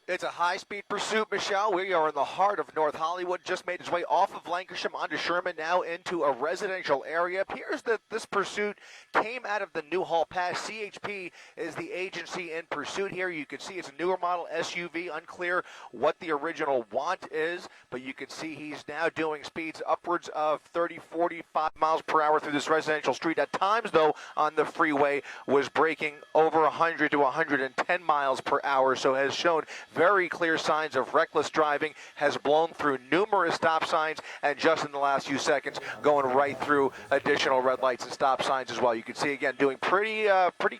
It's a high-speed pursuit, Michelle. We are in the heart of North Hollywood. Just made its way off of Lankershim onto Sherman, now into a residential area. It appears that this pursuit came out of the Newhall Pass. CHP is the agency in pursuit here. You can see it's a newer model SUV. Unclear what the original want is, but you can see he's now doing speeds upwards of 30, 45 miles per hour through this residential street. At times, though, on the freeway was braking over 100 to 110 miles per hour, so has shown very clear signs of reckless driving, has blown through numerous stop signs, and just in the last few seconds going right through additional red lights and stop signs as well. You can see again doing pretty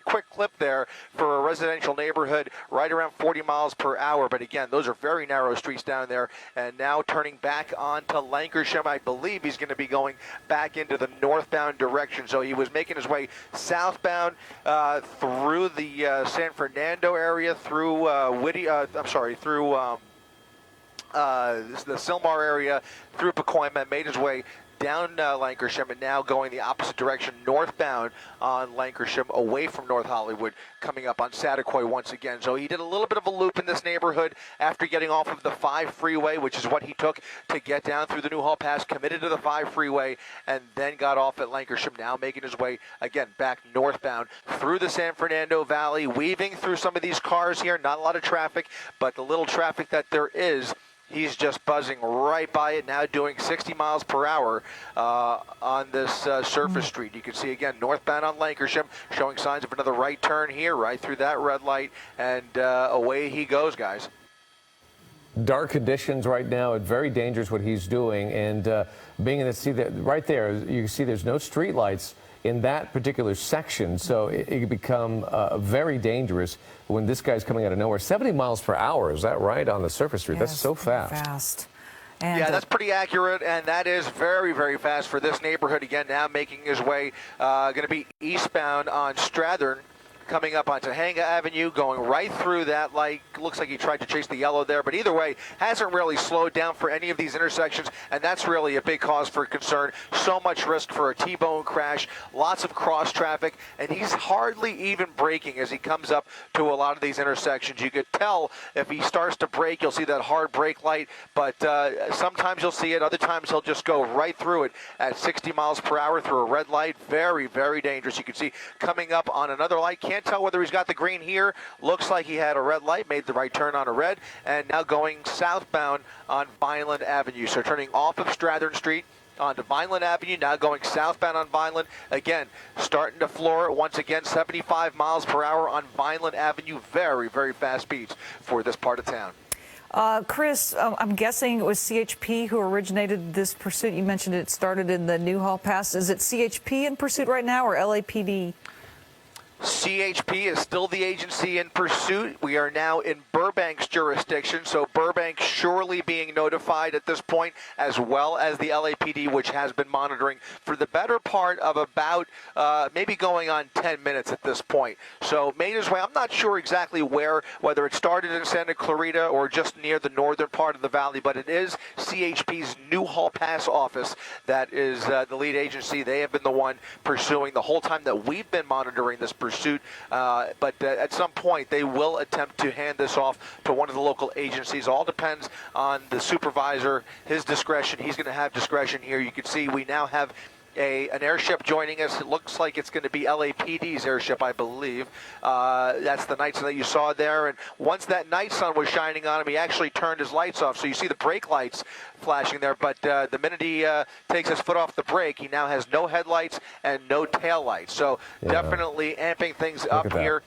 quick clip there for a residential neighborhood, right around 40 miles per hour. But again, those are very narrow streets down there. And now turning back onto Lankershim, I believe he's going to be going back into the northbound direction. So he was making his way southbound through the San Fernando area, through through the Sylmar area, through Pacoima, made his way down Lankershim, and now going the opposite direction, northbound on Lankershim, away from North Hollywood, coming up on Satacoy once again. So he did a little bit of a loop in this neighborhood after getting off of the 5 freeway, which is what he took to get down through the Newhall Pass, committed to the 5 freeway, and then got off at Lankershim, now making his way, again, back northbound through the San Fernando Valley, weaving through some of these cars here. Not a lot of traffic, but the little traffic that there is, he's just buzzing right by it, now doing 60 miles per hour on this surface street. You can see, again, northbound on Lankershim, showing signs of another right turn here, right through that red light, and away he goes, guys. Dark conditions right now. It's very dangerous what he's doing. And being in the, see that right there, you can see there's no street lights in that particular section, so it can become very dangerous when this guy's coming out of nowhere. 70 miles per hour, is that right, on the surface street? Yes, that's so fast. And yeah, that's pretty accurate, and that is very, very fast for this neighborhood. Again, now making his way, going to be eastbound on Strathern, coming up onto Hanga Avenue, going right through that light. Looks like he tried to chase the yellow there, but either way, hasn't really slowed down for any of these intersections, and that's really a big cause for concern. So much risk for a T-bone crash, lots of cross traffic, and he's hardly even braking as he comes up to a lot of these intersections. You could tell if he starts to brake, you'll see that hard brake light, but sometimes you'll see it, other times he'll just go right through it at 60 miles per hour through a red light. Very, very dangerous. You can see coming up on another light. Can't tell whether he's got the green here. Looks like he had a red light, made the right turn on a red, and now going southbound on Vineland Avenue. So turning off of Strathern Street onto Vineland Avenue, now going southbound on Vineland. Again, starting to floor it once again, 75 miles per hour on Vineland Avenue. Very, very fast speeds for this part of town. Chris, I'm guessing it was CHP who originated this pursuit. You mentioned it started in the Newhall Pass. Is it CHP in pursuit right now, or LAPD? CHP is still the agency in pursuit. We are now in Burbank's jurisdiction, so Burbank surely being notified at this point, as well as the LAPD, which has been monitoring for the better part of about maybe going on 10 minutes at this point. So made his way, I'm not sure exactly where, whether it started in Santa Clarita or just near the northern part of the valley, but it is CHP's Newhall Pass office that is the lead agency. They have been the one pursuing the whole time that we've been monitoring this pursuit. But at some point they will attempt to hand this off to one of the local agencies. All depends on the supervisor, his discretion. He's going to have discretion here. You can see we now have an airship joining us. It looks like it's going to be LAPD's airship, I believe. That's the night sun that you saw there. And once that night sun was shining on him, he actually turned his lights off. So you see the brake lights flashing there. But the minute he takes his foot off the brake, he now has no headlights and no tail lights. So definitely amping things up here.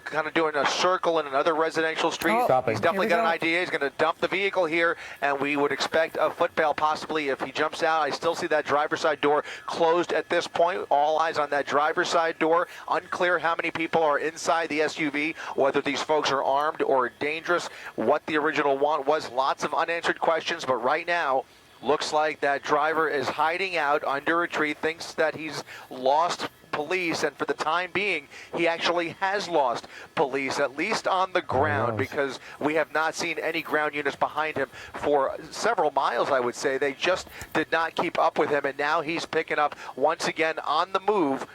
Kind of doing a circle in another residential street. He's definitely got an idea. He's going to dump the vehicle here, and we would expect a foot bail possibly if he jumps out. I still see that driver's side door closed at this point. All eyes on that driver's side door. Unclear how many people are inside the SUV, whether these folks are armed or dangerous, what the original want was. Lots of unanswered questions, but right now, looks like that driver is hiding out under a tree, thinks that he's lost police, and for the time being, he actually has lost police, at least on the ground, because we have not seen any ground units behind him for several miles, I would say. They just did not keep up with him, and now he's picking up once again on the move.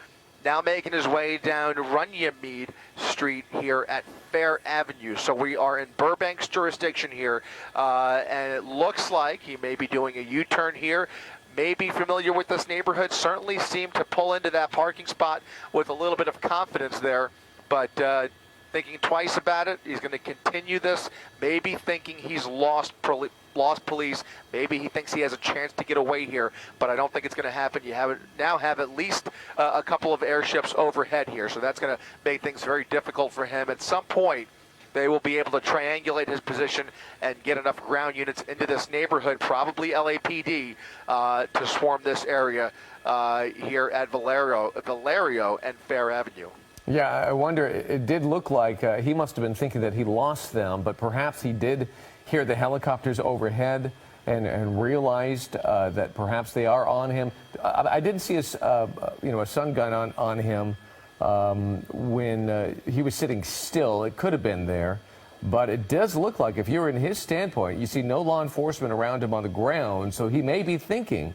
now making his way down Runyamede Street here at Fair Avenue. So we are in Burbank's jurisdiction here, and it looks like he may be doing a U-turn here. May be familiar with this neighborhood, certainly seemed to pull into that parking spot with a little bit of confidence there, but thinking twice about it. He's going to continue this, maybe thinking he's lost police. Maybe he thinks he has a chance to get away here, but I don't think it's going to happen. You now have at least a couple of airships overhead here, so that's going to make things very difficult for him. At some point, they will be able to triangulate his position and get enough ground units into this neighborhood, probably LAPD, to swarm this area here at Valerio and Fair Avenue. Yeah, I wonder, it did look like he must have been thinking that he lost them, but perhaps he did hear the helicopters overhead and realized that perhaps they are on him. I didn't see a stun gun on him when he was sitting still. It could have been there, but it does look like if you're in his standpoint, you see no law enforcement around him on the ground, so he may be thinking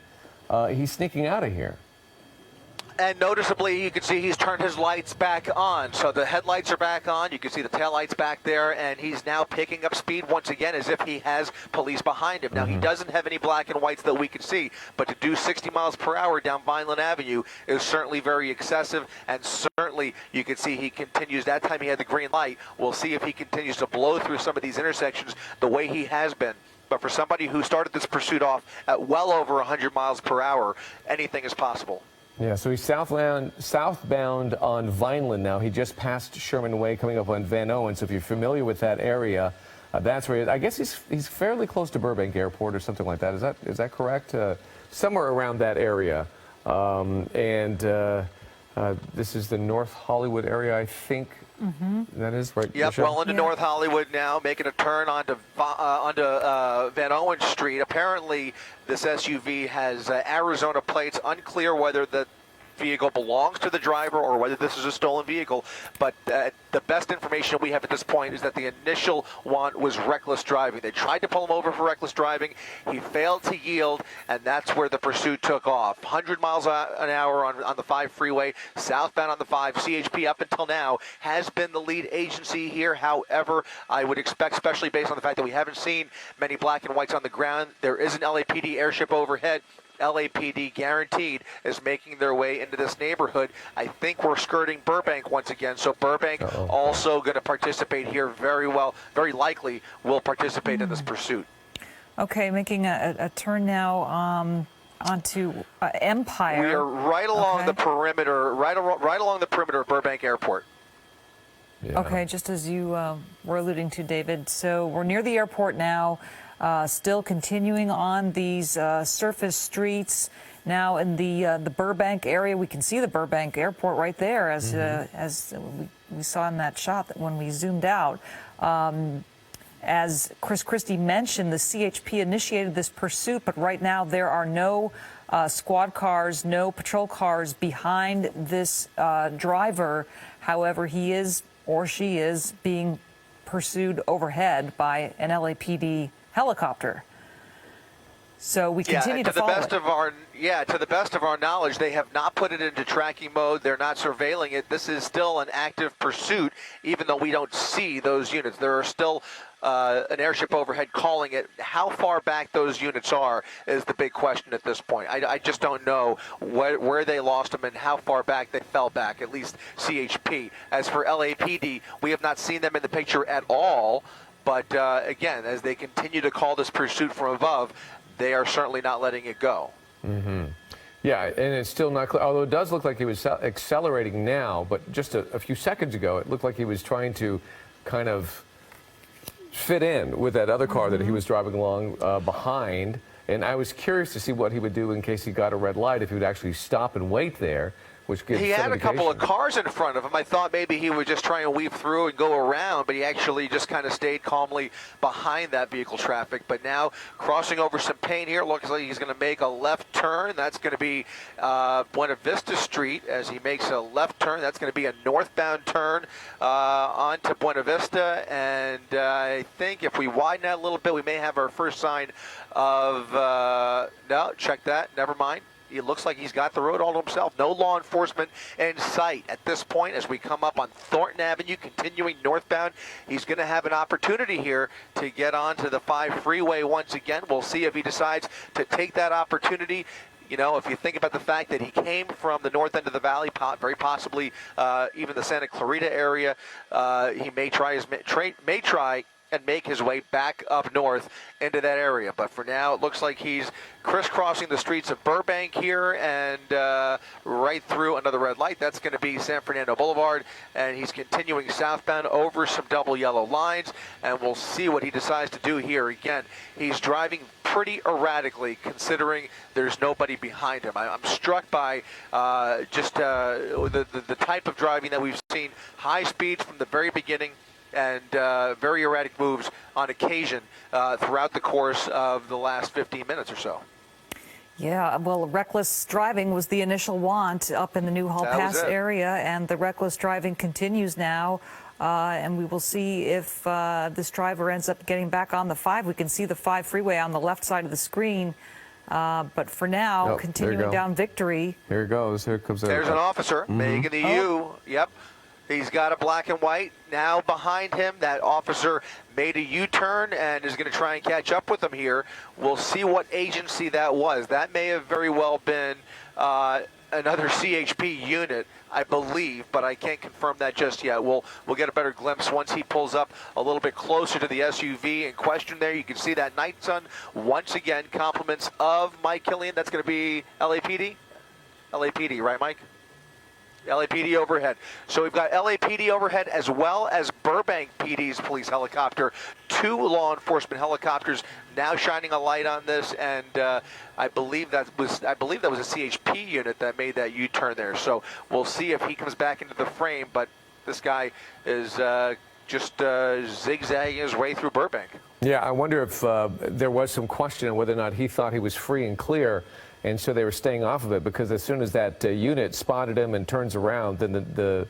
he's sneaking out of here. And noticeably, you can see he's turned his lights back on. So the headlights are back on. You can see the taillights back there, and he's now picking up speed once again as if he has police behind him. Now, he doesn't have any black and whites that we can see, but to do 60 miles per hour down Vineland Avenue is certainly very excessive, and certainly you can see he continues. That time he had the green light. We'll see if he continues to blow through some of these intersections the way he has been. But for somebody who started this pursuit off at well over 100 miles per hour, anything is possible. Yeah, so he's southbound on Vineland now. He just passed Sherman Way coming up on Van Owen. So if you're familiar with that area, that's where he is. I guess he's fairly close to Burbank Airport or something like that. Is that correct? Somewhere around that area. This is the North Hollywood area, I think. That is right. Yep, Michelle? well into North Hollywood now, making a turn onto Van Owen Street. Apparently, this SUV has Arizona plates. Unclear whether the vehicle belongs to the driver or whether this is a stolen vehicle. But the best information we have at this point is that the initial one was reckless driving. They tried to pull him over for reckless driving. He failed to yield, and that's where the pursuit took off. 100 miles an hour on the 5 freeway, southbound on the 5. CHP up until now has been the lead agency here. However, I would expect, especially based on the fact that we haven't seen many black and whites on the ground, there is an LAPD airship overhead. LAPD guaranteed is making their way into this neighborhood. I think we're skirting Burbank once again, so Burbank also going to participate here very likely will participate in this pursuit. Okay, making a turn now onto Empire. We are right along the perimeter, right along the perimeter of Burbank Airport. Yeah. Okay, just as you were alluding to, David. So we're near the airport now. Still continuing on these surface streets. Now in the Burbank area, we can see the Burbank Airport right there, as we saw in that shot that when we zoomed out. As Chris Christie mentioned, the CHP initiated this pursuit, but right now there are no squad cars, no patrol cars behind this driver. However, he is or she is being pursued overhead by an LAPD helicopter. So we continue to follow it. To the best of our knowledge, they have not put it into tracking mode. They're not surveilling it. This is still an active pursuit, even though we don't see those units. There are still an airship overhead calling it. How far back those units are is the big question at this point. I just don't know where they lost them and how far back they fell back, at least CHP. As for LAPD, we have not seen them in the picture at all. But again, as they continue to call this pursuit from above, they are certainly not letting it go. Yeah, and it's still not clear, although it does look like he was accelerating now, but just a few seconds ago, it looked like he was trying to kind of fit in with that other car that he was driving along behind. And I was curious to see what he would do in case he got a red light, if he would actually stop and wait there. Which gives he had a couple of cars in front of him. I thought maybe he would just try and weave through and go around, but he actually just kind of stayed calmly behind that vehicle traffic. But now crossing over some pain here, looks like he's going to make a left turn. That's going to be Buena Vista Street as he makes a left turn. That's going to be a northbound turn onto Buena Vista. And I think if we widen that a little bit, we may have our first sign of, no, check that, never mind. it looks like he's got the road all to himself. No law enforcement in sight at this point as we come up on Thornton Avenue, continuing northbound. He's going to have an opportunity here to get onto the 5 freeway once again. We'll see if he decides to take that opportunity. You know, if you think about the fact that he came from the north end of the valley, very possibly even the Santa Clarita area, he may try and make his way back up north into that area. But for now, it looks like he's crisscrossing the streets of Burbank here and right through another red light. That's going to be San Fernando Boulevard, and he's continuing southbound over some double yellow lines, and we'll see what he decides to do here. Again, he's driving pretty erratically considering there's nobody behind him. I'm struck by just the type of driving that we've seen, high speeds from the very beginning, and very erratic moves on occasion throughout the course of the last 15 minutes or so. Yeah, well, reckless driving was the initial want up in the Newhall Pass area, and the reckless driving continues now. And we will see if this driver ends up getting back on the 5. We can see the 5 freeway on the left side of the screen. But for now, continuing down Victory. Here it goes. Here comes. There's an officer making the U. Yep. He's got a black and white. Now behind him, that officer made a U-turn and is going to try and catch up with him here. We'll see what agency that was. That may have very well been another CHP unit, I believe, but I can't confirm that just yet. We'll get a better glimpse once he pulls up a little bit closer to the SUV in question there. You can see that night sun once again. Compliments of Mike Killian. That's going to be LAPD? LAPD, right, Mike? LAPD overhead. So we've got LAPD overhead as well as Burbank PD's police helicopter. 2 law enforcement helicopters now shining a light on this, and I believe that was a CHP unit that made that U-turn there. So we'll see if he comes back into the frame. But this guy is just zigzagging his way through Burbank. Yeah, I wonder if there was some question on whether or not he thought he was free and clear. And so they were staying off of it, because as soon as that unit spotted him and turns around, then the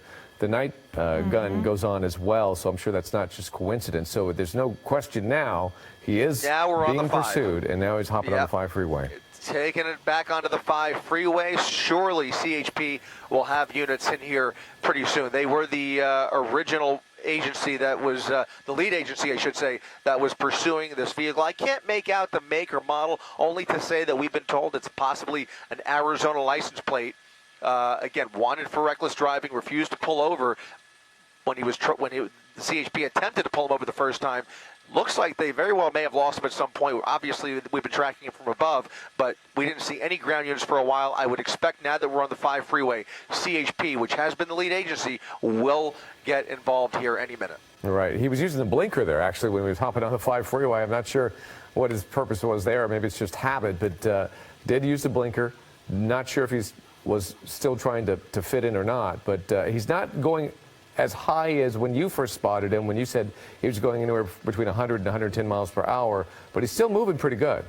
night gun goes on as well. So I'm sure that's not just coincidence. So there's no question now he is being pursued, and now he's hopping on the 5 freeway. Taking it back onto the 5 freeway. Surely CHP will have units in here pretty soon. They were the original agency that was the lead agency, I should say, that was pursuing this vehicle. I can't make out the make or model, only to say that we've been told it's possibly an Arizona license plate. Again, wanted for reckless driving, refused to pull over when the CHP attempted to pull him over the first time. Looks like they very well may have lost him at some point. Obviously, we've been tracking him from above, but we didn't see any ground units for a while. I would expect now that we're on the 5 freeway, CHP, which has been the lead agency, will get involved here any minute. Right. He was using the blinker there, actually, when he was hopping on the 5 freeway. I'm not sure what his purpose was there. Maybe it's just habit, but did use the blinker. Not sure if he was still trying to fit in or not, but he's not going as high as when you first spotted him, when you said he was going anywhere between 100 and 110 miles per hour, but he's still moving pretty good.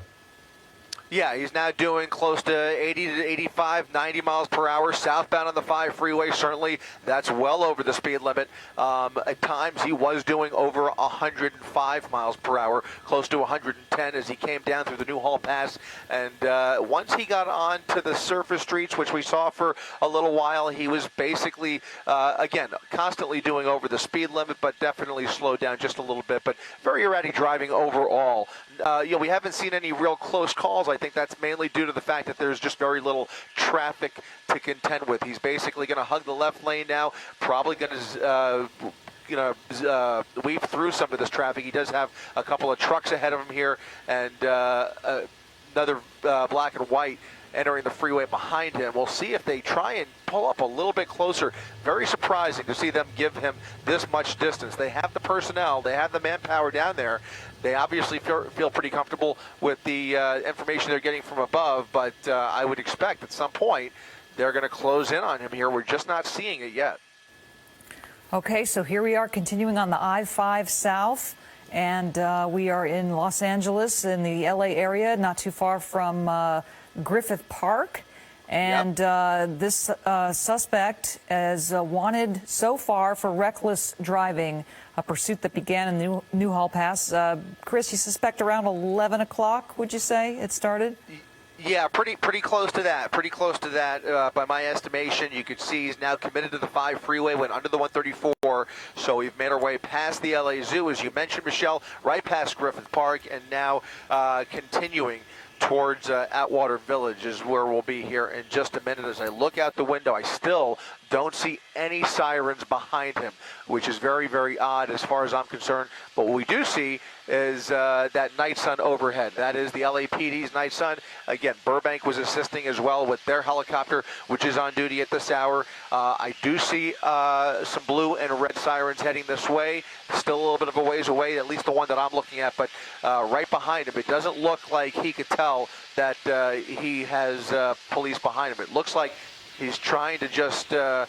Yeah, he's now doing close to 80 to 85, 90 miles per hour southbound on the 5 freeway. Certainly, that's well over the speed limit. At times, he was doing over 105 miles per hour, close to 110 as he came down through the Newhall Pass. And once he got onto the surface streets, which we saw for a little while, he was basically, again, constantly doing over the speed limit, but definitely slowed down just a little bit. But very erratic driving overall. We haven't seen any real close calls. I think that's mainly due to the fact that there's just very little traffic to contend with. He's basically going to hug the left lane now, probably going to weave through some of this traffic. He does have a couple of trucks ahead of him here, and another black and white entering the freeway behind him. We'll see if they try and pull up a little bit closer. Very surprising to see them give him this much distance. They have the personnel, they have the manpower down there. They obviously feel pretty comfortable with the information they're getting from above, but I would expect at some point they're going to close in on him here. We're just not seeing it yet. Okay, so here we are continuing on the I-5 South, and we are in Los Angeles in the L.A. area, not too far from Griffith Park. And this suspect is wanted so far for reckless driving, a pursuit that began in Newhall Pass. Chris, you suspect around 11 o'clock, would you say it started? Yeah, pretty close to that. Pretty close to that. By my estimation, you could see he's now committed to the 5 freeway, went under the 134. So we've made our way past the LA Zoo, as you mentioned, Michelle, right past Griffith Park, and now continuing towards Atwater Village is where we'll be here in just a minute. As I look out the window, I still don't see any sirens behind him, which is very, very odd as far as I'm concerned. But what we do see is that night sun overhead. That is the LAPD's night sun. Again, Burbank was assisting as well with their helicopter, which is on duty at this hour. I do see some blue and red sirens heading this way. Still a little bit of a ways away, at least the one that I'm looking at, but right behind him. It doesn't look like he could tell that he has police behind him. It looks like he's trying to just, well,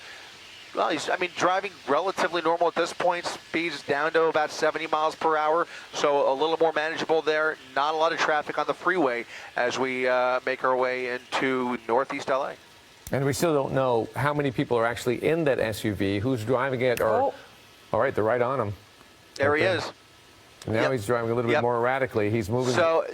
driving relatively normal at this point. Speeds down to about 70 miles per hour, so a little more manageable there. Not a lot of traffic on the freeway as we make our way into northeast LA. And we still don't know how many people are actually in that SUV, who's driving it, or, all right, they're right on him. There he is. Now he's driving a little bit more erratically. He's moving. So,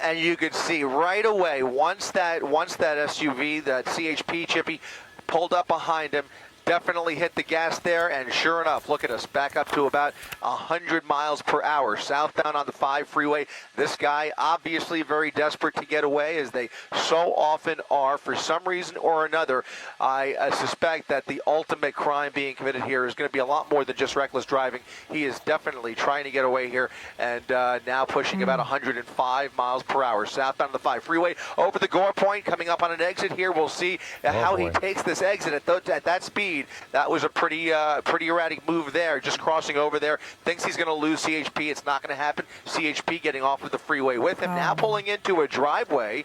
and you could see right away, once that SUV, that CHP Chippy, pulled up behind him, definitely hit the gas there, and sure enough, look at us, back up to about 100 miles per hour, southbound on the 5 freeway. This guy obviously very desperate to get away, as they so often are. For some reason or another, I suspect that the ultimate crime being committed here is going to be a lot more than just reckless driving. He is definitely trying to get away here, and now pushing about 105 miles per hour, southbound on the 5 freeway. Over the Gore Point, coming up on an exit here, we'll see how he takes this exit at that speed. That was a pretty erratic move there, just crossing over there. Thinks he's going to lose CHP. It's not going to happen. CHP getting off of the freeway with him. Now pulling into a driveway.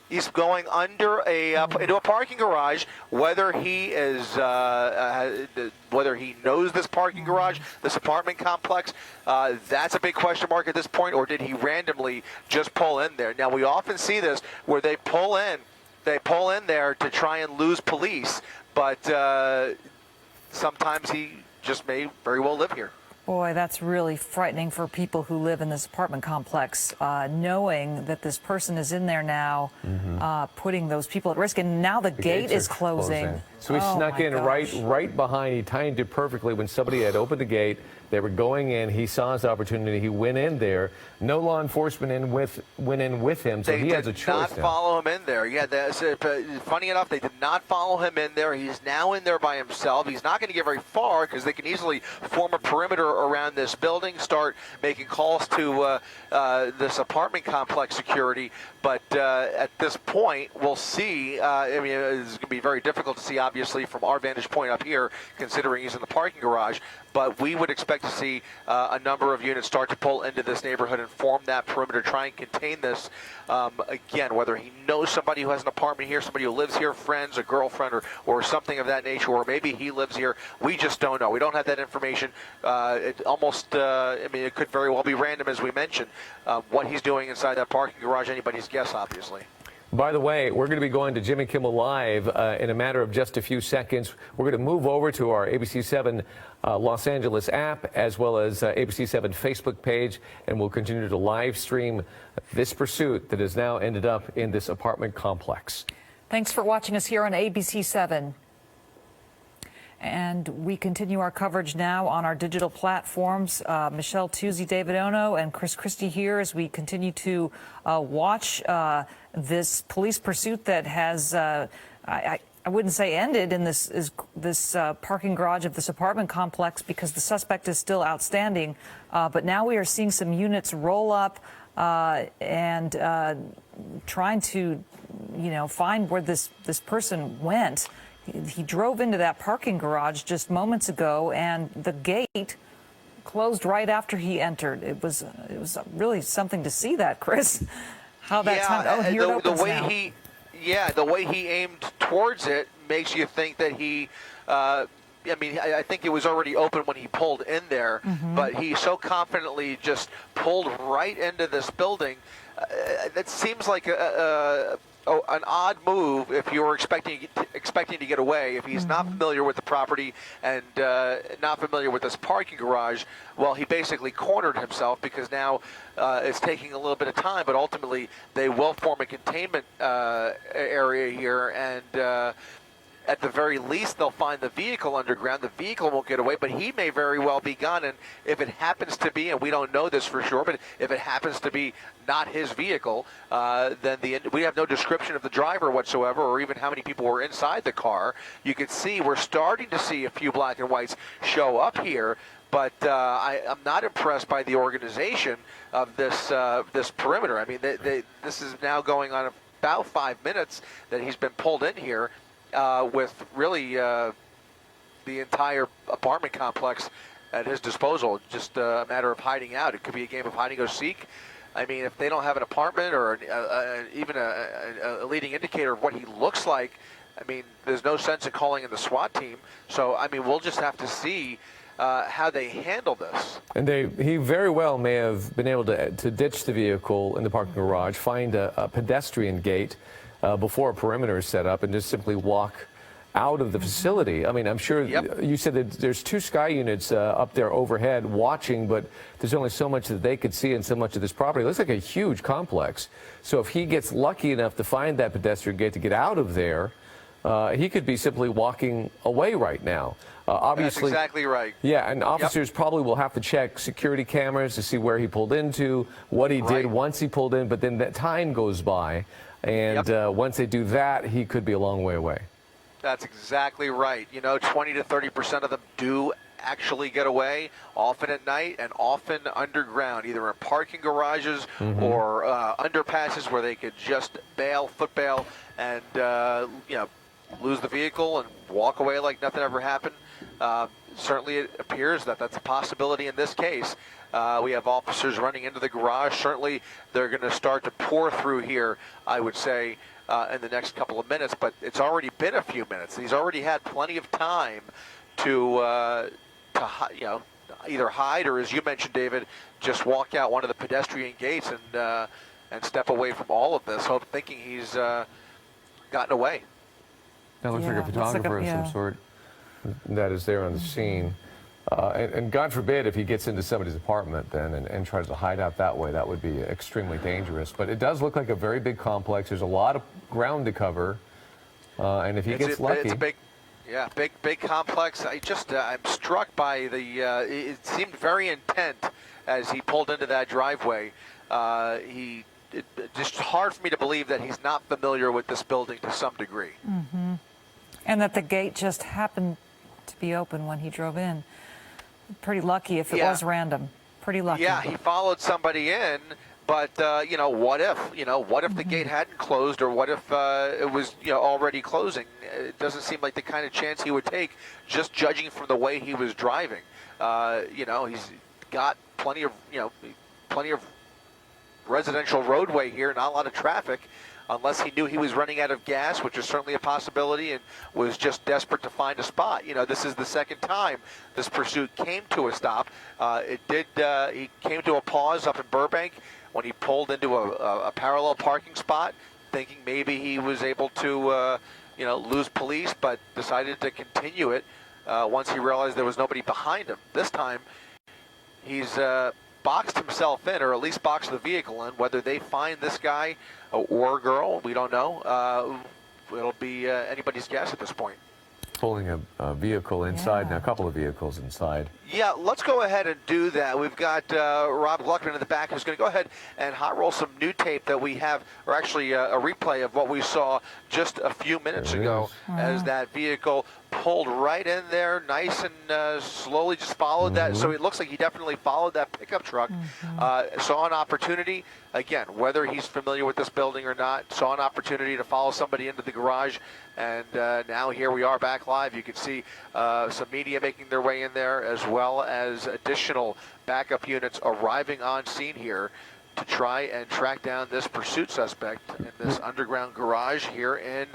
He's going under into a parking garage. Whether he is whether he knows this parking garage, this apartment complex, that's a big question mark at this point. Or did he randomly just pull in there? Now we often see this where they pull in there to try and lose police. But sometimes he just may very well live here. Boy, that's really frightening for people who live in this apartment complex, knowing that this person is in there now, putting those people at risk. And now the gate is closing. So he snuck in right behind. He timed it perfectly when somebody had opened the gate. They were going in. He saw his opportunity. He went in there. No law enforcement went in with him, so he has a choice. They did not follow him in there. Yeah, funny enough, they did not follow him in there. He's now in there by himself. He's not going to get very far because they can easily form a perimeter around this building, start making calls to this apartment complex security. But at this point, we'll see. It's going to be very difficult to see, obviously, from our vantage point up here, considering he's in the parking garage. But we would expect to see a number of units start to pull into this neighborhood and form that perimeter, try and contain this. Again, whether he knows somebody who has an apartment here, somebody who lives here, friends, a girlfriend, or something of that nature, or maybe he lives here. We just don't know. We don't have that information. It could very well be random, as we mentioned. What he's doing inside that parking garage, anybody's guess, obviously. By the way, we're going to be going to Jimmy Kimmel Live in a matter of just a few seconds. We're going to move over to our ABC 7 Los Angeles app, as well as ABC 7 Facebook page, and we'll continue to live stream this pursuit that has now ended up in this apartment complex. Thanks for watching us here on ABC 7. And we continue our coverage now on our digital platforms. Michelle Tuzzi, David Ono, and Chris Christie here as we continue to watch this police pursuit that has, I wouldn't say ended in this parking garage of this apartment complex, because the suspect is still outstanding. But now we are seeing some units roll up and trying to, find where this person went. He drove into that parking garage just moments ago, and the gate closed right after he entered. It was really something to see that, Chris. How that time? Oh, here it opens now. The way he aimed towards it makes you think that he. I think it was already open when he pulled in there, but he so confidently just pulled right into this building. That seems like a an odd move if you were expecting to get away. If he's not familiar with the property and not familiar with this parking garage, well, he basically cornered himself, because now it's taking a little bit of time, but ultimately they will form a containment area here, and at the very least, they'll find the vehicle underground. The vehicle won't get away, but he may very well be gone. And if it happens to be, and we don't know this for sure, but if it happens to be not his vehicle, then we have no description of the driver whatsoever, or even how many people were inside the car. You can see, we're starting to see a few black and whites show up here, but I'm not impressed by the organization of this perimeter. I mean, this is now going on about 5 minutes that he's been pulled in here. With really the entire apartment complex at his disposal, just a matter of hiding out. It could be a game of hide and go seek. I mean, if they don't have an apartment or even a leading indicator of what he looks like, I mean, there's no sense in calling in the SWAT team. So, I mean, we'll just have to see how they handle this. And he very well may have been able to ditch the vehicle in the parking garage, find a pedestrian gate before a perimeter is set up, and just simply walk out of the facility. I mean, I'm sure you said that there's 2 sky units up there overhead watching, but there's only so much that they could see in so much of this property. It looks like a huge complex. So if he gets lucky enough to find that pedestrian gate to get out of there, he could be simply walking away right now. Obviously, that's exactly right. Yeah, and officers probably will have to check security cameras to see where he pulled into, what he did once he pulled in, but then that time goes by. And once they do that, he could be a long way away. That's exactly right. You know, 20 to 30% of them do actually get away, often at night and often underground, either in parking garages or underpasses where they could just foot bail, and lose the vehicle and walk away like nothing ever happened. Certainly, it appears that that's a possibility in this case. We have officers running into the garage. Certainly, they're going to start to pour through here, I would say, in the next couple of minutes. But it's already been a few minutes. He's already had plenty of time to either hide or, as you mentioned, David, just walk out one of the pedestrian gates and step away from all of this, thinking he's gotten away. That looks like a photographer of some sort that is there on the scene. And God forbid if he gets into somebody's apartment then and tries to hide out that way. That would be extremely dangerous. But it does look like a very big complex. There's a lot of ground to cover. And if he gets lucky... It's a big complex. I'm struck by it seemed very intent as he pulled into that driveway. It's just hard for me to believe that he's not familiar with this building to some degree. And that the gate just happened to be open when he drove in. Pretty lucky if it was random. Pretty lucky. Yeah, he followed somebody in, but what if? What if the gate hadn't closed, or what if it was already closing? It doesn't seem like the kind of chance he would take, just judging from the way he was driving. He's got plenty of residential roadway here, not a lot of traffic. Unless he knew he was running out of gas, which is certainly a possibility, and was just desperate to find a spot. This is the second time this pursuit came to a stop. He came to a pause up in Burbank when he pulled into a parallel parking spot, thinking maybe he was able to, lose police, but decided to continue it once he realized there was nobody behind him. This time, he's boxed himself in, or at least boxed the vehicle in. Whether they find this guy or girl, we don't know. It'll be anybody's guess at this point. Pulling a vehicle inside, and a couple of vehicles inside. Yeah, let's go ahead and do that. We've got Rob Gluckman in the back who's going to go ahead and hot roll some new tape that we have, or actually a replay of what we saw just a few minutes ago as that vehicle pulled right in there, nice and slowly just followed that. So it looks like he definitely followed that pickup truck. Saw an opportunity, again, whether he's familiar with this building or not, saw an opportunity to follow somebody into the garage. And now here we are back live. You can see some media making their way in there, as well as additional backup units arriving on scene here to try and track down this pursuit suspect in this underground garage here in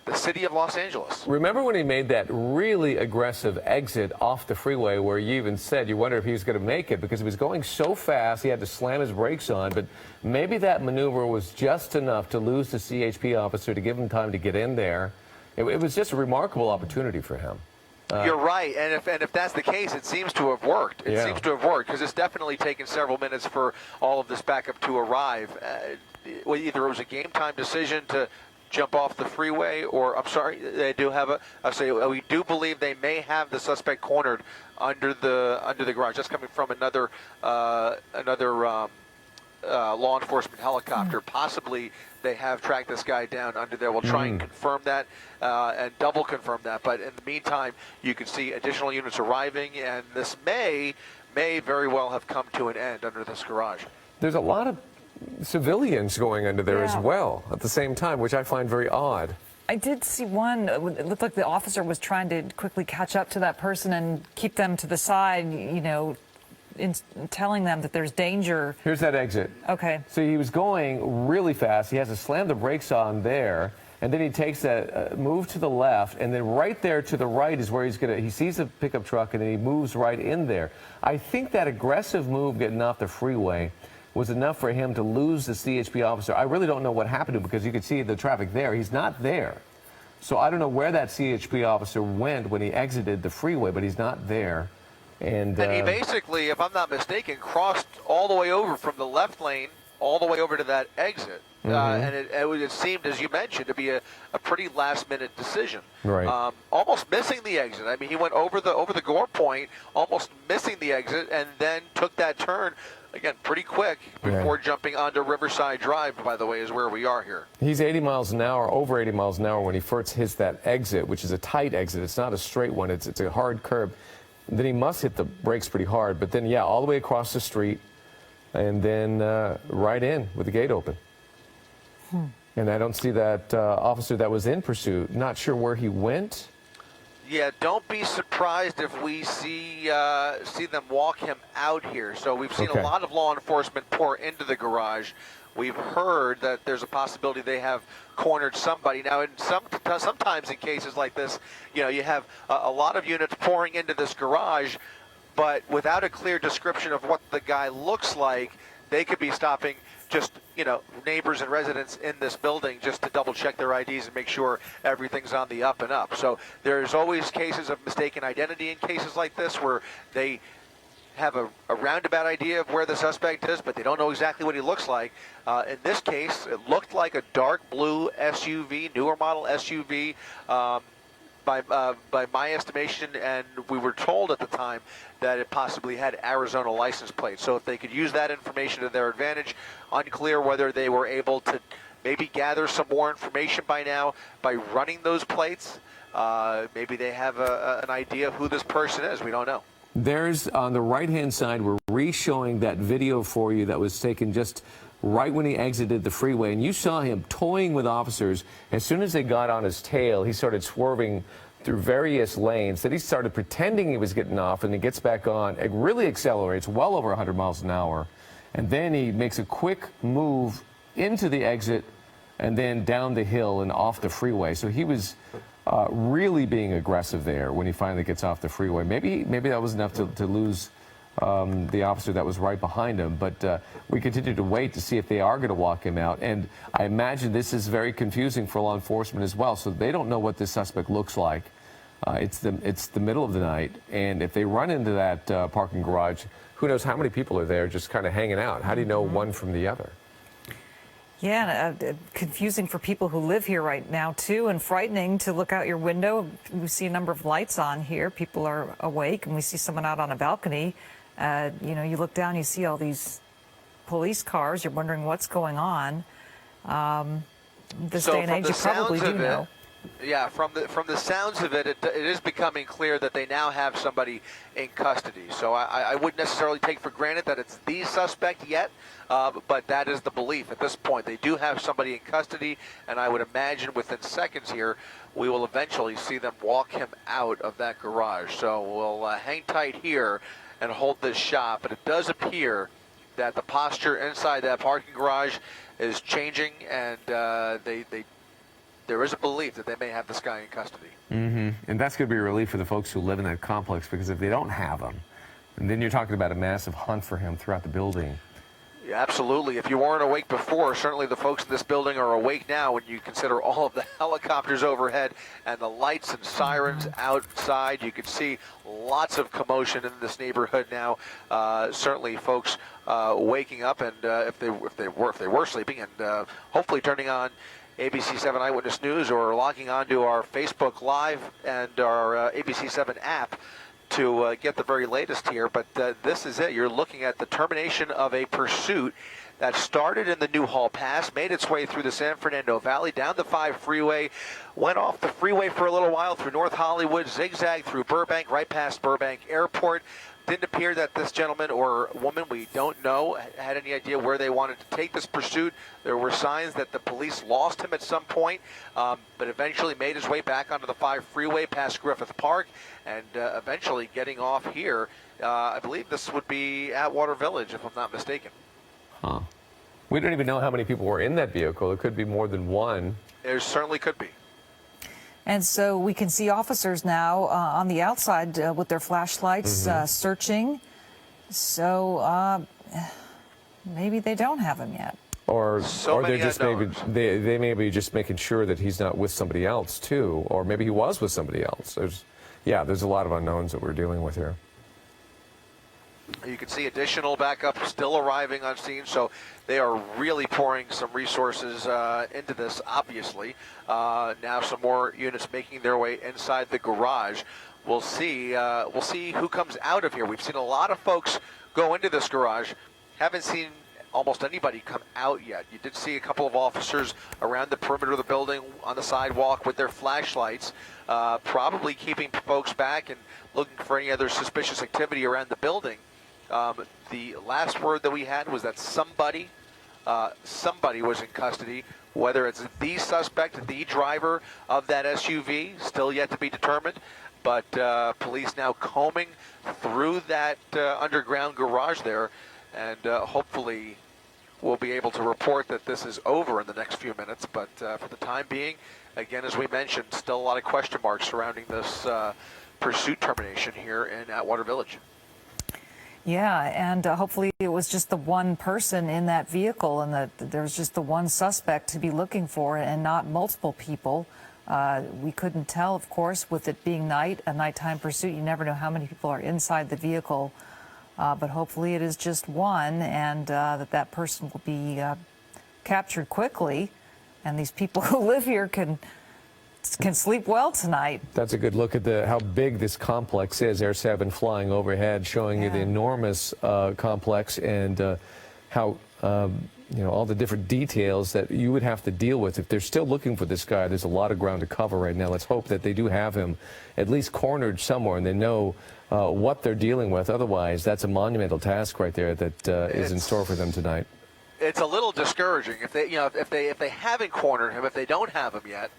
the city of Los Angeles. Remember when he made that really aggressive exit off the freeway where you even said you wondered if he was going to make it because he was going so fast he had to slam his brakes on, but maybe that maneuver was just enough to lose the CHP officer to give him time to get in there. It was just a remarkable opportunity for him. You're right, and if that's the case, it seems to have worked. It seems to have worked because it's definitely taken several minutes for all of this backup to arrive. Either it was a game-time decision to jump off the freeway, or I'm sorry, they do have we do believe they may have the suspect cornered under the garage. That's coming from another law enforcement helicopter. Possibly they have tracked this guy down under there. We'll try and confirm that and double confirm that. But in the meantime, you can see additional units arriving, and this may very well have come to an end under this garage. There's a lot of civilians going under there as well at the same time, which I find very odd. I did see one. It looked like the officer was trying to quickly catch up to that person and keep them to the side, you know, in telling them that there's danger. Here's that exit. Okay. So he was going really fast. He has to slam the brakes on there, and then he takes that move to the left, and then right there to the right is where he sees a pickup truck, and then he moves right in there. I think that aggressive move getting off the freeway was enough for him to lose the CHP officer. I really don't know what happened to him because you could see the traffic there. He's not there. So I don't know where that CHP officer went when he exited the freeway, but he's not there. And he basically, if I'm not mistaken, crossed all the way over from the left lane all the way over to that exit. And it seemed, as you mentioned, to be a pretty last-minute decision. Right. Almost missing the exit. I mean, he went over the gore point, almost missing the exit, and then took that turn, again, pretty quick before jumping onto Riverside Drive, by the way, is where we are here. He's 80 miles an hour, over 80 miles an hour when he first hits that exit, which is a tight exit. It's not a straight one. It's a hard curb. Then he must hit the brakes pretty hard. But then, all the way across the street and then right in with the gate open. And I don't see that officer that was in pursuit. Not sure where he went. Yeah, don't be surprised if we see them walk him out here. So we've seen a lot of law enforcement pour into the garage. We've heard that there's a possibility they have cornered somebody. Now, sometimes in cases like this, you have a lot of units pouring into this garage, but without a clear description of what the guy looks like, they could be stopping just, neighbors and residents in this building just to double check their IDs and make sure everything's on the up and up. So there's always cases of mistaken identity in cases like this where they have a roundabout idea of where the suspect is, but they don't know exactly what he looks like. In this case, it looked like a dark blue SUV, newer model SUV, by my estimation, and we were told at the time that it possibly had Arizona license plates. So if they could use that information to their advantage, unclear whether they were able to maybe gather some more information by now by running those plates. Maybe they have an idea of who this person is. We don't know. There's, on the right-hand side, we're re-showing that video for you that was taken just right when he exited the freeway. And you saw him toying with officers. As soon as they got on his tail, he started swerving through various lanes. Then he started pretending he was getting off, and he gets back on. It really accelerates, well over 100 miles an hour. And then he makes a quick move into the exit and then down the hill and off the freeway. So he was really being aggressive there when he finally gets off the freeway. Maybe that was enough to lose the officer that was right behind him. But we continue to wait to see if they are going to walk him out. And I imagine this is very confusing for law enforcement as well. So they don't know what this suspect looks like. It's the middle of the night. And if they run into that parking garage, who knows how many people are there just kind of hanging out. How do you know one from the other? Yeah, confusing for people who live here right now, too, and frightening to look out your window. We see a number of lights on here. People are awake, and we see someone out on a balcony. You look down, you see all these police cars. You're wondering what's going on. This day and age, you probably do know. Yeah, from the sounds of it, it is becoming clear that they now have somebody in custody. So I wouldn't necessarily take for granted that it's the suspect yet, but that is the belief at this point. They do have somebody in custody, and I would imagine within seconds here, we will eventually see them walk him out of that garage. So we'll hang tight here and hold this shot, but it does appear that the posture inside that parking garage is changing, and they there is a belief that they may have this guy in custody. And that's going to be a relief for the folks who live in that complex, because if they don't have him, and then you're talking about a massive hunt for him throughout the building. Yeah, absolutely. If you weren't awake before, certainly the folks in this building are awake now when you consider all of the helicopters overhead and the lights and sirens outside. You can see lots of commotion in this neighborhood now. Certainly folks waking up, and if they were sleeping, and hopefully turning on ABC 7 Eyewitness News or logging on to our Facebook Live and our ABC 7 app to get the very latest here. But this is it. You're looking at the termination of a pursuit that started in the Newhall Pass, made its way through the San Fernando Valley, down the 5 freeway, went off the freeway for a little while through North Hollywood, zigzagged through Burbank, right past Burbank Airport. Didn't appear that this gentleman or woman, we don't know, had any idea where they wanted to take this pursuit. There were signs that the police lost him at some point, but eventually made his way back onto the 5 freeway past Griffith Park, and eventually getting off here. I believe this would be Atwater Village, if I'm not mistaken. Huh. We don't even know how many people were in that vehicle. It could be more than one. There certainly could be. And so we can see officers now on the outside with their flashlights searching. So maybe they don't have him yet. Or they're just unknowns. maybe they may be just making sure that he's not with somebody else too, or maybe he was with somebody else. There's a lot of unknowns that we're dealing with here. You can see additional backup still arriving on scene, so they are really pouring some resources into this, obviously. Now some more units making their way inside the garage. We'll see who comes out of here. We've seen a lot of folks go into this garage. Haven't seen almost anybody come out yet. You did see a couple of officers around the perimeter of the building on the sidewalk with their flashlights, probably keeping folks back and looking for any other suspicious activity around the building. The last word that we had was that somebody was in custody. Whether it's the suspect, the driver of that SUV, still yet to be determined. But police now combing through that underground garage there, and hopefully we'll be able to report that this is over in the next few minutes. But for the time being, again, as we mentioned, still a lot of question marks surrounding this pursuit termination here in Atwater Village. Yeah, and hopefully it was just the one person in that vehicle, and that there's just the one suspect to be looking for and not multiple people. We couldn't tell, of course, with it being night, a nighttime pursuit. You never know how many people are inside the vehicle, but hopefully it is just one, and that person will be captured quickly, and these people who live here can sleep well tonight. That's a good look at how big this complex is. Air 7 flying overhead, showing you the enormous complex, and how all the different details that you would have to deal with. If they're still looking for this guy, there's a lot of ground to cover right now. Let's hope that they do have him at least cornered somewhere, and they know what they're dealing with. Otherwise, that's a monumental task right there that is in store for them tonight. It's a little discouraging if they haven't cornered him, if they don't have him yet.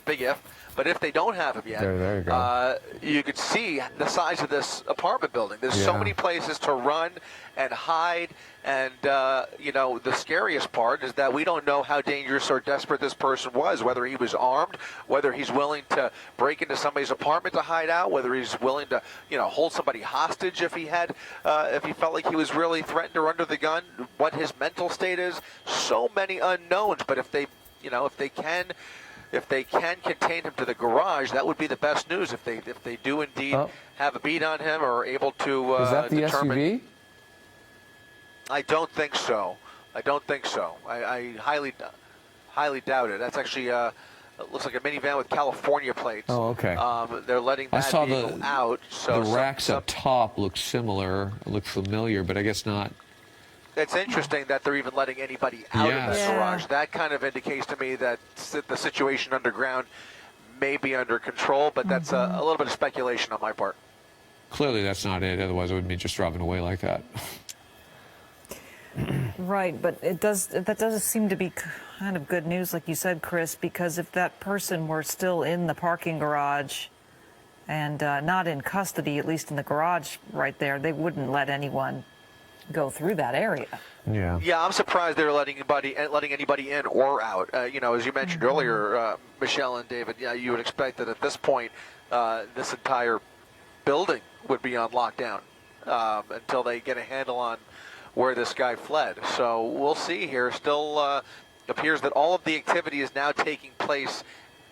Big if, but if they don't have him yet, there you go. You could see the size of this apartment building. There's so many places to run and hide, and the scariest part is that we don't know how dangerous or desperate this person was, whether he was armed, whether he's willing to break into somebody's apartment to hide out, whether he's willing to hold somebody hostage if he felt like he was really threatened or under the gun, what his mental state is. So many unknowns, but if they can contain him to the garage, that would be the best news. If they do indeed have a beat on him or are able to is that the determine. SUV? I don't think so. I highly doubt it. That's actually it looks like a minivan with California plates. Oh, okay. They're letting that vehicle out. So the racks up top look similar, look familiar, but I guess not. It's interesting that they're even letting anybody out of the garage. That kind of indicates to me that the situation underground may be under control, but that's a little bit of speculation on my part. Clearly that's not it, otherwise it wouldn't be just driving away like that. Right, but that does seem to be kind of good news, like you said, Chris, because if that person were still in the parking garage and not in custody, at least in the garage right there, they wouldn't let anyone go through that area. Yeah. Yeah, I'm surprised they're letting anybody in or out. As you mentioned earlier, Michelle and David, yeah, you would expect that at this point, this entire building would be on lockdown until they get a handle on where this guy fled. So we'll see here. Still appears that all of the activity is now taking place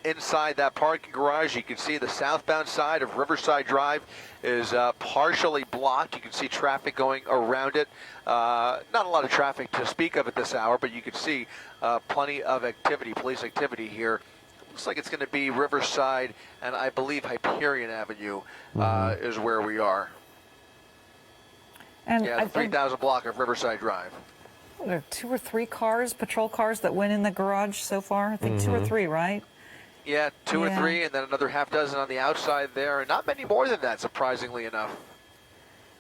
inside that parking garage. You can see the southbound side of Riverside Drive is partially blocked. You can see traffic going around it. Not a lot of traffic to speak of at this hour, but you can see plenty of activity, police activity here. Looks like it's going to be Riverside and I believe Hyperion Avenue is where we are. And Yeah, the 3,000 block of Riverside Drive. there are 2 or 3 cars, patrol cars, that went in the garage so far. I think 2 or 3, right? Yeah, 2 or Yeah. 3, and then another half dozen on the outside there. And not many more than that, surprisingly enough.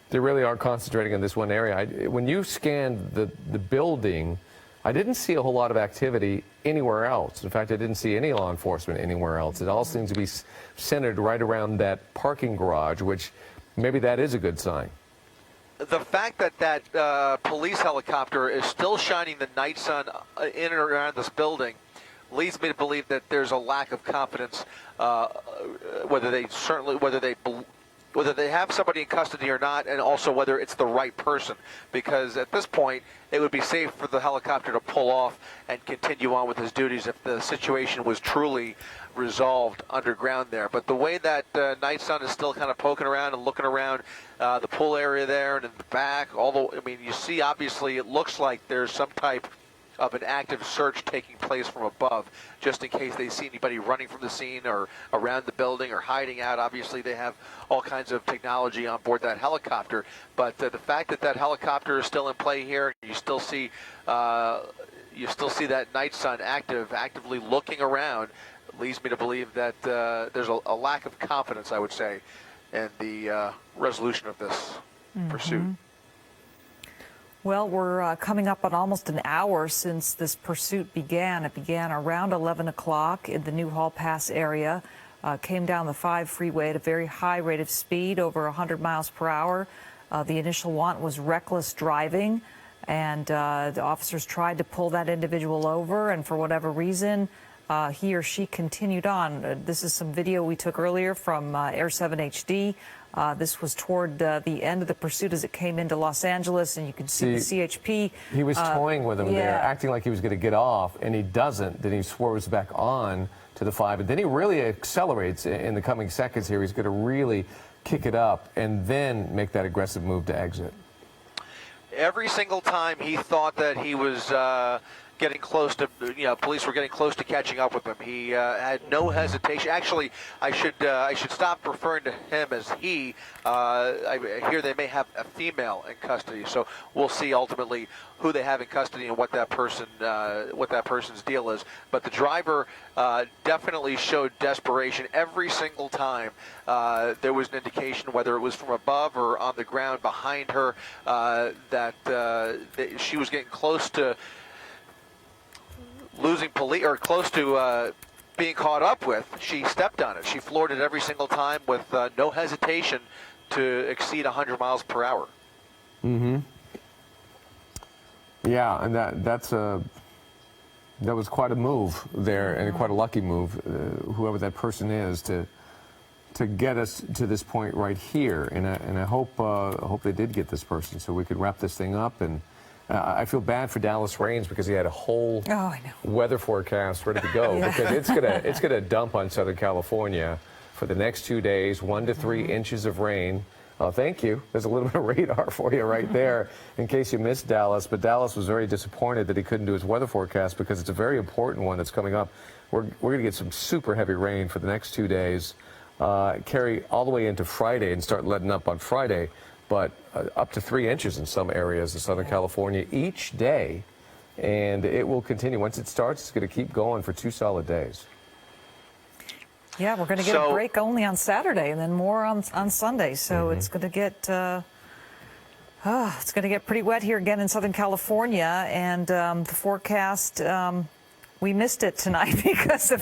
They really are concentrating in this one area. When you scanned the building, I didn't see a whole lot of activity anywhere else. In fact, I didn't see any law enforcement anywhere else. It all seems to be centered right around that parking garage, which maybe that is a good sign. The fact that police helicopter is still shining the night sun in and around this building leads me to believe that there's a lack of confidence, whether they have somebody in custody or not, and also whether it's the right person. Because at this point, it would be safe for the helicopter to pull off and continue on with his duties if the situation was truly resolved underground there. But the way that night sun is still kind of poking around and looking around the pool area there and in the back, you see, obviously, it looks like there's some type of an active search taking place from above, just in case they see anybody running from the scene or around the building or hiding out. Obviously, they have all kinds of technology on board that helicopter. But the fact that helicopter is still in play here, you still see that night sun actively looking around, leads me to believe that there's a lack of confidence, I would say, in the resolution of this pursuit. Well, we're coming up on almost an hour since this pursuit began. It began around 11 o'clock in the Newhall Pass area, came down the 5 freeway at a very high rate of speed, over 100 miles per hour. The initial want was reckless driving, and the officers tried to pull that individual over, and for whatever reason, he or she continued on. This is some video we took earlier from Air 7 HD. This was toward the end of the pursuit as it came into Los Angeles, and you can see the CHP. He was toying with him there, acting like he was going to get off, and he doesn't. Then he swerves back on to the 5, and then he really accelerates in the coming seconds here. He's going to really kick it up and then make that aggressive move to exit. Every single time he thought that he was getting close to, police were getting close to catching up with him, he had no hesitation. Actually, I should stop referring to him as he. I hear they may have a female in custody, so we'll see ultimately who they have in custody and what that person's deal is. But the driver definitely showed desperation every single time there was an indication, whether it was from above or on the ground behind her, that she was getting close to losing police, or close to being caught up with. She stepped on it. She floored it every single time with no hesitation to exceed 100 miles per hour. Yeah, and that was quite a move there, and quite a lucky move, whoever that person is, to get us to this point right here. And I hope they did get this person so we could wrap this thing up. And I feel bad for Dallas Raines because he had a whole weather forecast ready to go because it's gonna dump on Southern California for the next 2 days, 1 to 3 inches of rain. Oh, thank you. There's a little bit of radar for you right there in case you missed Dallas. But Dallas was very disappointed that he couldn't do his weather forecast because it's a very important one that's coming up. We're going to get some super heavy rain for the next 2 days, carry all the way into Friday and start letting up on Friday. But up to 3 inches in some areas of Southern California each day. And it will continue. Once it starts, it's going to keep going for 2 solid days. Yeah, we're going to get a break only on Saturday and then more on Sunday. So it's going to get pretty wet here again in Southern California. And the forecast, we missed it tonight because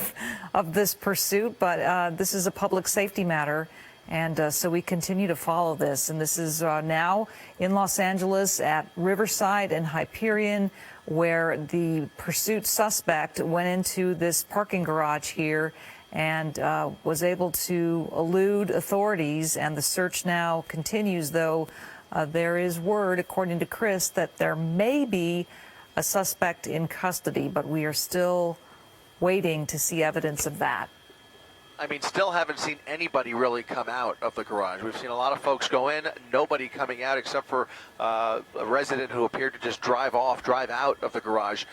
of this pursuit. But this is a public safety matter. And so we continue to follow this. And this is now in Los Angeles at Riverside and Hyperion, where the pursuit suspect went into this parking garage here and was able to elude authorities. And the search now continues, though there is word, according to Chris, that there may be a suspect in custody, but we are still waiting to see evidence of that. I mean, still haven't seen anybody really come out of the garage. We've seen a lot of folks go in, nobody coming out except for a resident who appeared to just drive out of the garage.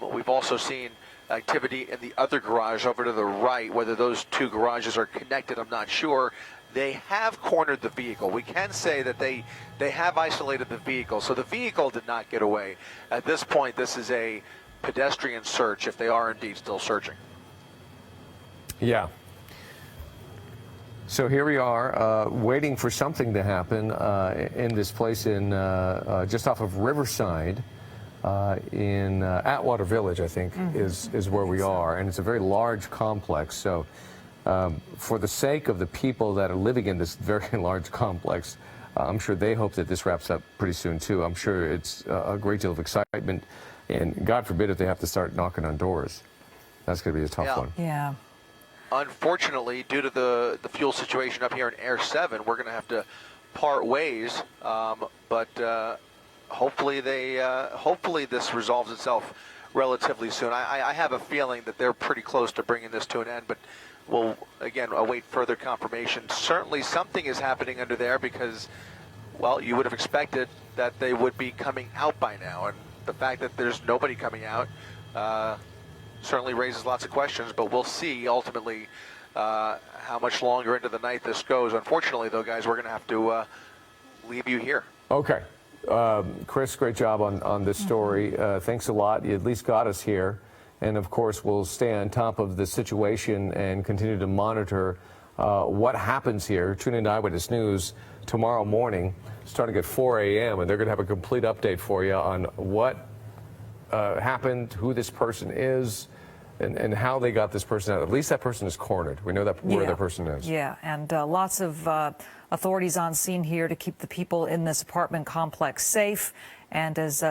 We've also seen activity in the other garage over to the right. Whether those two garages are connected, I'm not sure. They have cornered the vehicle. We can say that they have isolated the vehicle, so the vehicle did not get away. At this point, this is a pedestrian search, if they are indeed still searching. Yeah. So here we are, waiting for something to happen in this place in just off of Riverside, in Atwater Village, I think, is where we are, and it's a very large complex. So, for the sake of the people that are living in this very large complex, I'm sure they hope that this wraps up pretty soon too. I'm sure it's a great deal of excitement, and God forbid if they have to start knocking on doors. That's going to be a tough one. Yeah. Unfortunately, due to the fuel situation up here in Air 7, we're going to have to part ways. But hopefully this resolves itself relatively soon. I have a feeling that they're pretty close to bringing this to an end, but we'll again await further confirmation. Certainly something is happening under there because, well, you would have expected that they would be coming out by now, and the fact that there's nobody coming out certainly raises lots of questions, but we'll see ultimately how much longer into the night this goes. Unfortunately, though, guys, we're going to have to leave you here. Okay. Chris, great job on this story. Thanks a lot. You at least got us here. And, of course, we'll stay on top of the situation and continue to monitor what happens here. Tune in to Eyewitness News tomorrow morning, starting at 4 a.m., and they're going to have a complete update for you on what happened, who this person is, and how they got this person out. At least that person is cornered. We know that where that person is. Yeah, and lots of authorities on scene here to keep the people in this apartment complex safe. And as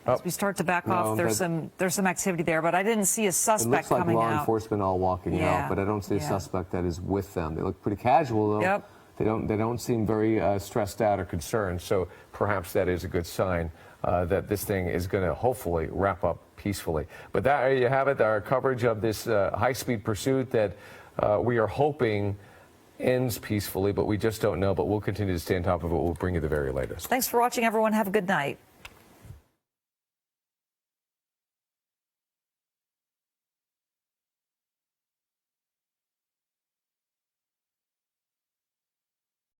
as we start to back off, there's some activity there, but I didn't see a suspect coming out. It looks like law enforcement all walking out, but I don't see a suspect that is with them. They look pretty casual, though. Yep. They don't seem very stressed out or concerned. So perhaps that is a good sign that this thing is going to hopefully wrap up peacefully. But there you have it, our coverage of this high-speed pursuit that we are hoping ends peacefully, but we just don't know. But we'll continue to stay on top of it. We'll bring you the very latest. Thanks for watching, everyone. Have a good night.